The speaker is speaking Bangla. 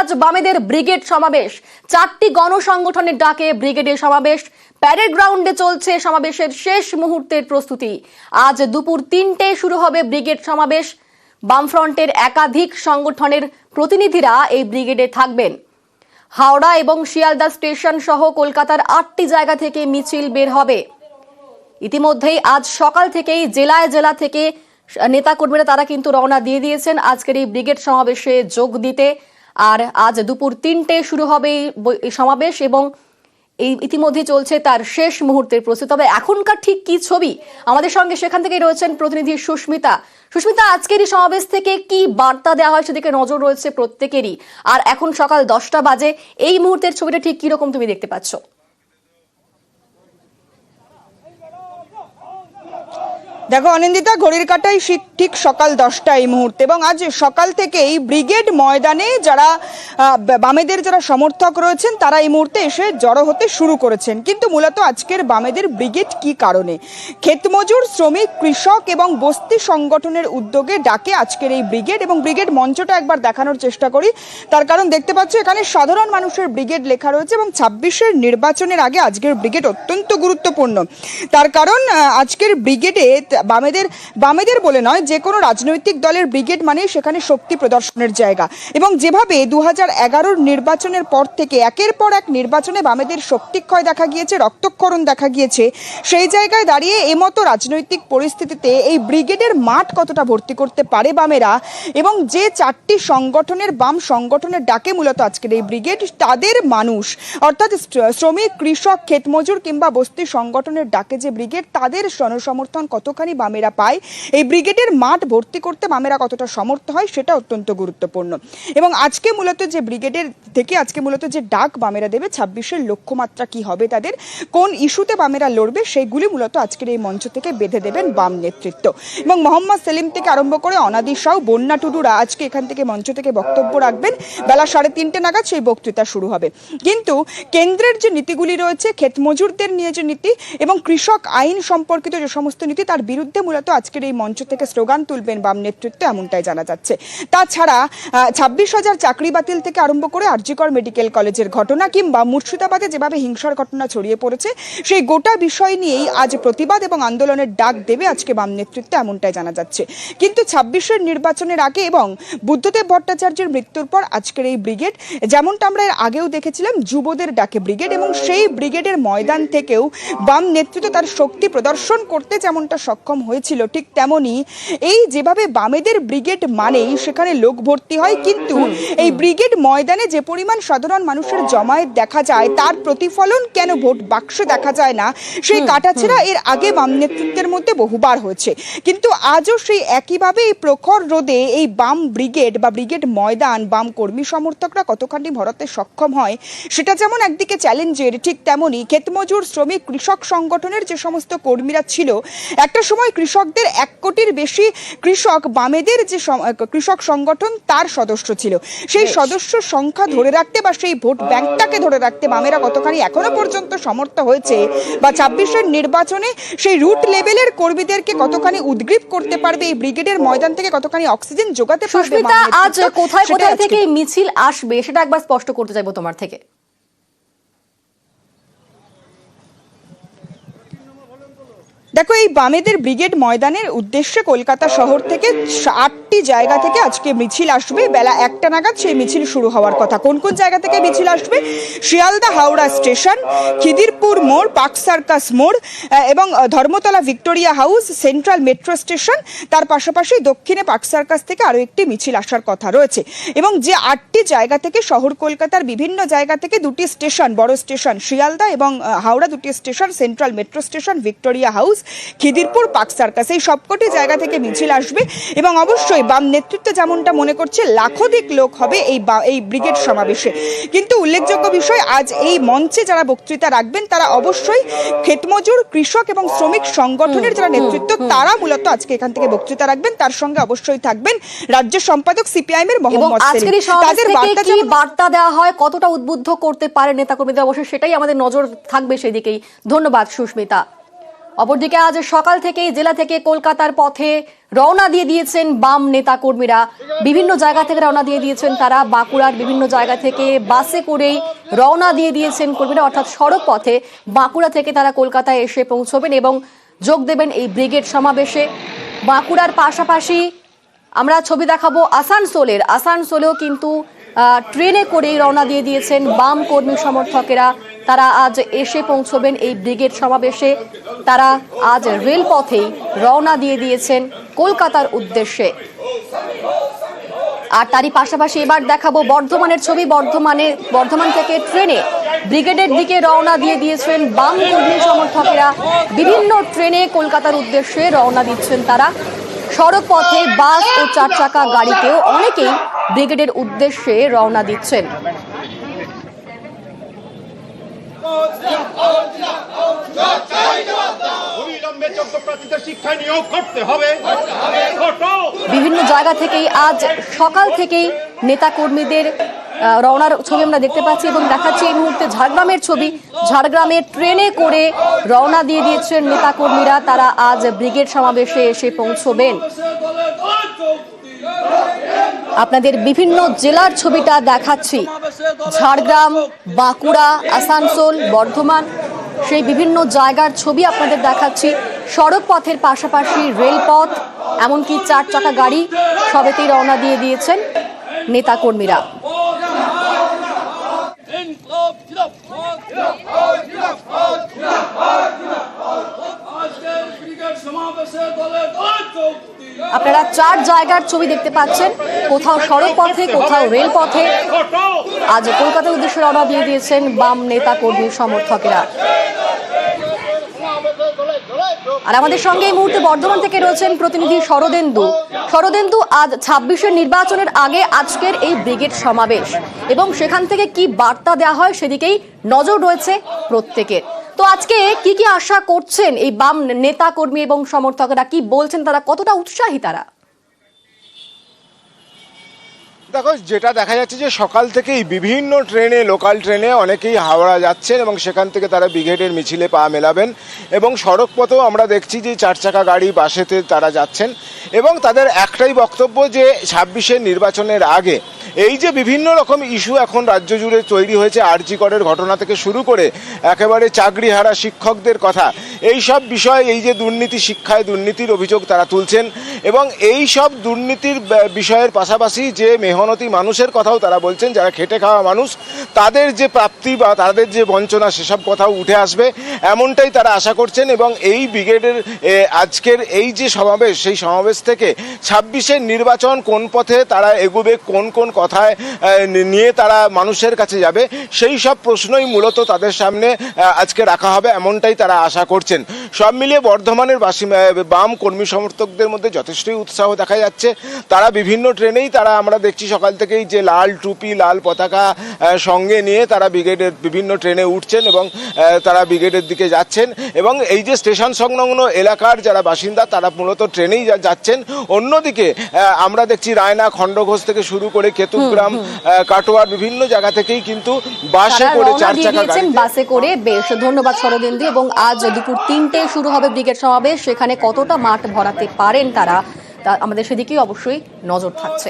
আজ বামেদের ব্রিগেড সমাবেশ। 4টি গণসংগঠনের ডাকে ব্রিগেডের সমাবেশ। প্যারেড গ্রাউন্ডে চলছে সমাবেশের শেষ মুহূর্তের প্রস্তুতি। আজ দুপুর 3টে শুরু হবে ব্রিগেড সমাবেশ। বামফ্রন্টের একাধিক সংগঠনের প্রতিনিধিরা এই ব্রিগেডে থাকবেন। হাওড়া এবং শিয়ালদা স্টেশন সহ কলকাতার 8টি জায়গা থেকে মিছিল বের হবে। ইতিমধ্যেই আজ সকাল থেকেই জেলায় জেলা থেকে নেতাকর্মীরা তারা কিন্তু রওনা দিয়ে দিয়েছেন আজকের এই ব্রিগেড সমাবেশে যোগ দিতে। আর আজ দুপুর 3টে শুরু হবে এই সমাবেশ এবং এই ইতিমধ্যে চলছে তার শেষ মুহূর্তের প্রস্তুতি। তবে এখনকার ঠিক কি ছবি, আমাদের সঙ্গে সেখান থেকেই রয়েছেন প্রতিনিধি সুস্মিতা। সুস্মিতা, আজকের এই সমাবেশ থেকে কি বার্তা দেওয়া হয় সেদিকে নজর রয়েছে প্রত্যেকেরই। আর এখন সকাল 10টা বাজে, এই মুহূর্তের ছবিটা ঠিক কিরকম তুমি দেখতে পাচ্ছ? দেখো অনিন্দিতা, ঘড়ির কাঁটায় ঠিক সকাল 10টা এই মুহূর্তে, এবং আজ সকাল থেকেই ব্রিগেড ময়দানে যারা বামেদের যারা সমর্থক রয়েছেন তারা এই মুহূর্তে এসে জড়ো হতে শুরু করেছেন। কিন্তু মূলত আজকের বামেদের ব্রিগেড কি কারণে? ক্ষেতমজুর, শ্রমিক, কৃষক এবং বস্তি সংগঠনের উদ্যোগে ডাকে আজকের এই ব্রিগেড, এবং ব্রিগেড মঞ্চটা একবার দেখানোর চেষ্টা করি। তার কারণ দেখতে পাচ্ছ এখানে সাধারণ মানুষের ব্রিগেড লেখা রয়েছে, এবং 26-এর নির্বাচনের আগে আজকের ব্রিগেড অত্যন্ত গুরুত্বপূর্ণ। তার কারণ আজকের ব্রিগেডে বামেদের বলে নয়, যে কোনো রাজনৈতিক দলের ব্রিগেড মানে সেখানে শক্তি প্রদর্শনের জায়গা। এবং যেভাবে 2011-র নির্বাচনের পর থেকে একের পর এক নির্বাচনে বামেদের শক্তিক্ষয় দেখা গিয়েছে, রক্তক্ষরণ দেখা গিয়েছে, সেই জায়গায় দাঁড়িয়ে এমতো রাজনৈতিক পরিস্থিতিতে এই ব্রিগেডের মাঠ কতটা ভর্তি করতে পারে বামেরা, এবং যে 4টি সংগঠনের বাম সংগঠনের ডাকে মূলত আজকের এই ব্রিগেড, তাদের মানুষ অর্থাৎ শ্রমিক, কৃষক, ক্ষেতমজুর কিংবা বস্তি সংগঠনের ডাকে যে ব্রিগেড, তাদের জনসমর্থন কতখানি বামেরা পায়, এই ব্রিগেডের মাঠ ভর্তি করতে বামেরা কতটা সমর্থ হয়, সেটা অত্যন্ত গুরুত্বপূর্ণ। এবং আজকে মূলত যে ব্রিগেডের থেকে আজকে মূলত যে ডাক বামেরা দেবে, 26-এর লক্ষ্যমাত্রা কি হবে, তাদের কোন ইস্যুতে বামেরা লড়বে, সেইগুলি মূলত আজকের এই মঞ্চ থেকে বেঁধে দেবেন বাম নেতৃত্ব। এবং মোহাম্মদ সেলিম থেকে আরম্ভ করে অনাদি সাউ, বন্যা টুডুরা আজকে এখান থেকে মঞ্চ থেকে বক্তব্য রাখবেন। বেলা 3:30 নাগাদ সেই বক্তৃতা শুরু হবে। কিন্তু কেন্দ্রের যে নীতিগুলি রয়েছে, ক্ষেতমজুরদের নিয়ে যে নীতি এবং কৃষক আইন সম্পর্কিত যে সমস্ত নীতি, তার বিরুদ্ধে মূলত আজকের এই মঞ্চ থেকে স্লোগান তুলবেন বাম নেতৃত্ব, এমনটাই জানা যাচ্ছে। তাছাড়া 26,000 চাকরি বাতিল থেকে আরম্ভ করে আরজিকর মেডিকেল কলেজের ঘটনা কিংবা মুর্শিদাবাদে যেভাবে হিংসার ঘটনা ছড়িয়ে পড়েছে, সেই গোটা বিষয় নিয়েই আজ প্রতিবাদ এবং আন্দোলনের ডাক দেবে আজকে বাম নেতৃত্ব, এমনটাই জানা যাচ্ছে। কিন্তু 26-এর নির্বাচনের আগে এবং বুদ্ধদেব ভট্টাচার্যের মৃত্যুর পর আজকের এই ব্রিগেড, যেমনটা আমরা এর আগেও দেখেছিলাম যুবদের ডাকে ব্রিগেড, এবং সেই ব্রিগেডের ময়দান থেকেও বাম নেতৃত্ব তার শক্তি প্রদর্শন করতে যেমনটা সক্ষম হয়েছিল, ঠিক তেমনি এই যেভাবে বামেদের ব্রিগেড মানেই সেখানে লোক ভর্তি হয়, কিন্তু এই ব্রিগেড ময়দানে যে পরিমাণ সাধারণ মানুষের জমায়েত দেখা যায়, তার প্রতিফলন কেন ভোট বাক্সে দেখা যায় না, সেই কাটাছেঁড়া এর আগে বাম নেতৃত্বের মধ্যে বহুবার হয়েছে। কিন্তু আজও সেই একইভাবে এই প্রখর রোদে এই বাম ব্রিগেড বা ব্রিগেড ময়দান বাম কর্মী সমর্থকরা কতখানি ভরাতে সক্ষম হয়, সেটা যেমন একদিকে চ্যালেঞ্জের, ঠিক তেমনি ক্ষেতমজুর, শ্রমিক, কৃষক সংগঠনের যে সমস্ত কর্মীরা ছিল, একটা সময় কৃষকদের 1 কোটির বেশি কৃষক বামেদের যে কৃষক সংগঠন তার সদস্য ছিল, সেই সদস্য সংখ্যা ধরে রাখতে বা সেই ভোট ব্যাংকটাকে ধরে রাখতে বামেরা কতখানি এখনো পর্যন্ত সমর্থ হয়েছে, বা 26-এর নির্বাচনে সেই রুট লেভেলের কর্মীদেরকে কতখানি উদ্গ্রীব করতে পারবে, এই ব্রিগেডের ময়দান থেকে কতখানি অক্সিজেন যোগাতে পারবে। আজ কোথায় কোথায় থেকে মিছিল আসবে সেটা একবার স্পষ্ট করতে চাইবো তোমার থেকে। দেখো, এই বামেদের ব্রিগেড ময়দানের উদ্দেশ্যে কলকাতা শহর থেকে 8টি জায়গা থেকে আজকে মিছিল আসবে। বেলা 1টা নাগাদ সেই মিছিল শুরু হওয়ার কথা। কোন কোন জায়গা থেকে মিছিল আসবে? শিয়ালদা হাওড়া স্টেশন, খিদিরপুর মোড়, পার্ক সার্কাস মোড় এবং Dharmatala Victoria house, central metro station, তার পাশাপাশি দক্ষিণে পার্ক সার্কাস থেকে আরও একটি মিছিল আসার কথা রয়েছে। এবং যে 8টি জায়গা থেকে শহর কলকাতার বিভিন্ন জায়গা থেকে 2টি স্টেশন, বড় স্টেশন শিয়ালদা এবং হাওড়া, 2টি station central metro station, Victoria house, Khidirpur, park circus, এই সবকটি জায়গা থেকে মিছিল আসবে। এবং অবশ্যই বাম নেতৃত্ব যেমনটা মনে করছে লাখোধিক লোক হবে এই ব্রিগেড সমাবেশে। কিন্তু উল্লেখযোগ্য বিষয়, আজ এই মঞ্চে যারা বক্তৃতা রাখবেন তারা অবশ্যই ক্ষেতমজুর, কৃষক এবং শ্রমিক সংগঠনের যারা নেতৃত্ব, তারা মূলত আজকে এখান থেকে বক্তৃতা রাখবেন। তার সঙ্গে অবশ্যই থাকবেন রাজ্য সম্পাদক সিপিআইএম এর মোহাম্মদ সেলিম। তাদের বার্তা দেওয়া হয়, কতটা উদ্বুদ্ধ করতে পারে নেতাকর্মীদের, অবশ্যই সেটাই আমাদের নজর থাকবে সেদিকেই। ধন্যবাদ সুস্মিতা। অপরদিকে আজ সকাল থেকেই জেলা থেকে কলকাতার পথে রওনা দিয়ে দিয়েছেন বাম নেতা কর্মীরা। বিভিন্ন জায়গা থেকে রওনা দিয়ে দিয়েছেন তারা। বাঁকুড়ার বিভিন্ন জায়গা থেকে বাসে করেই রওনা দিয়ে দিয়েছেন কর্মীরা, অর্থাৎ সড়ক পথে বাঁকুড়া থেকে তারা কলকাতায় এসে পৌঁছবেন এবং যোগ দেবেন এই ব্রিগেড সমাবেশে। বাঁকুড়ার পাশাপাশি আমরা ছবি দেখাবো আসানসোলেও কিন্তু ট্রেনে করেই রওনা দিয়ে দিয়েছেন বাম কর্মী সমর্থকেরা। তারা আজ এসে পৌঁছবেন এই ব্রিগেড সমাবেশে। তারা আজ রেলপথেই রওনা দিয়ে দিয়েছেন কলকাতার উদ্দেশ্যে। আর তারই পাশাপাশি এবার দেখাবো বর্ধমানের ছবি। বর্ধমান থেকে ট্রেনে ব্রিগেডের দিকে রওনা দিয়ে দিয়েছেন বাম কর্মী সমর্থকেরা। বিভিন্ন ট্রেনে কলকাতার উদ্দেশ্যে রওনা দিচ্ছেন তারা। সড়ক পথে বাস ও 4 চাকা গাড়িতেও অনেকেই ব্রিগেডের উদ্দেশ্যে রওনা দিচ্ছেন। বিভিন্ন জায়গা থেকেই আজ সকাল থেকেই নেতা কর্মীদের রওনার ছবি আমরা দেখতে পাচ্ছি এবং দেখাচ্ছি এই মুহূর্তে ঝাড়গ্রামের ছবি। ঝাড়গ্রামে ট্রেনে করে রওনা দিয়ে দিয়েছেন নেতা কর্মীরা। তারা আজ ব্রিগেড সমাবেশে এসে পৌঁছবেন। আপনাদের বিভিন্ন জেলার ছবিটা দেখাচ্ছি। ঝাড়গ্রাম, বাঁকুড়া, আসানসোল, বর্ধমান, সেই বিভিন্ন জায়গার ছবি আপনাদের দেখাচ্ছি। সড়ক পথের পাশাপাশি রেলপথ, এমনকি 4 চাকা গাড়ি সবেতেই রওনা দিয়ে দিয়েছেন নেতা কর্মীরা। আপনারা 4 জায়গার ছবি দেখতে পাচ্ছেন, কোথাও সড়ক পথে, কোথাও রেল পথে। আজ কলকাতার উদ্দেশ্যে রওনা দিয়ে দিয়েছেন বাম নেতা কর্মী সমর্থকেরা। আর আমাদের সঙ্গে এই মুহূর্তে বর্ধমান থেকে রয়েছেন প্রতিনিধি শরদেন্দু। আজ 26-এর নির্বাচনের আগে আজকের এই ব্রিগেড সমাবেশ এবং সেখান থেকে কি বার্তা দেওয়া হয় সেদিকেই নজর রয়েছে প্রত্যেকের। তো আজকে কি কি আশা করছেন এই বাম নেতা কর্মী এবং সমর্থকরা, কি বলছেন তারা, কতটা উৎসাহী তারা? দেখো, যেটা দেখা যাচ্ছে যে সকাল থেকেই বিভিন্ন ট্রেনে, লোকাল ট্রেনে অনেকেই হাওড়া যাচ্ছেন এবং সেখান থেকে তারা ব্রিগেডের মিছিলে পা মেলাবেন। এবং সড়ক পথেও আমরা দেখছি যে 4 চাকা গাড়ি, বাসেতে তারা যাচ্ছেন এবং তাদের একটাই বক্তব্য যে 26-এর নির্বাচনের আগে এই যে বিভিন্ন রকম ইস্যু এখন রাজ্য জুড়ে তৈরি হয়েছে, আরজি করের ঘটনা থেকে শুরু করে একেবারে চাকরিহারা শিক্ষকদের কথা, এই সব বিষয়, এই যে দুর্নীতি, শিক্ষায় দুর্নীতির অভিযোগ তারা তুলছেন এবং এই সব দুর্নীতির বিষয়ের পাশাপাশি যে মেহনতি মানুষের কথাও তারা বলছেন, যারা খেটে খাওয়া মানুষ, তাদের যে প্রাপ্তি বা তাদের যে বঞ্চনা, সেসব কথাও উঠে আসবে, এমনটাই তারা আশা করছেন। এবং এই ব্রিগেডের আজকের এই যে সমাবেশ, সেই সমাবেশ থেকে 26-এর নির্বাচন কোন পথে তারা এগোবে, কোন কোন কথায় নিয়ে তারা মানুষের কাছে যাবে, সেই সব প্রশ্নই মূলত তাদের সামনে আজকে রাখা হবে, এমনটাই তারা আশা করছেন। সব মিলিয়ে বর্ধমানের বাম কর্মী সমর্থকদের মধ্যে যথেষ্টই উৎসাহ দেখা যাচ্ছে। তারা বিভিন্ন ট্রেনেই, তারা আমরা দেখছি সকাল থেকেই যে লাল টুপি, লাল পতাকা সঙ্গে নিয়ে তারা ব্রিগেডের বিভিন্ন ট্রেনে উঠছেন এবং তারা ব্রিগেডের দিকে যাচ্ছেন। এবং এই যে স্টেশন সংলগ্ন এলাকার যারা বাসিন্দা, তারা মূলত ট্রেনেই যাচ্ছেন। অন্যদিকে আমরা দেখছি রায়না, খণ্ডঘোষ থেকে শুরু করে কেতুগ্রাম, কাটোয়ার বিভিন্ন জায়গা থেকেই কিন্তু বাসে করে, 4 চাকা গাড়ি, বাসে করে। বেশ ধন্যবাদ শরদেন্দু। এবং আজ দুপুর 3টায় শুরু হবে ব্রিগেড সমাবেশ। সেখানে কতটা মাঠ ভরাতে পারেন তারা, আমাদের সেদিকেই অবশ্যই নজর থাকছে।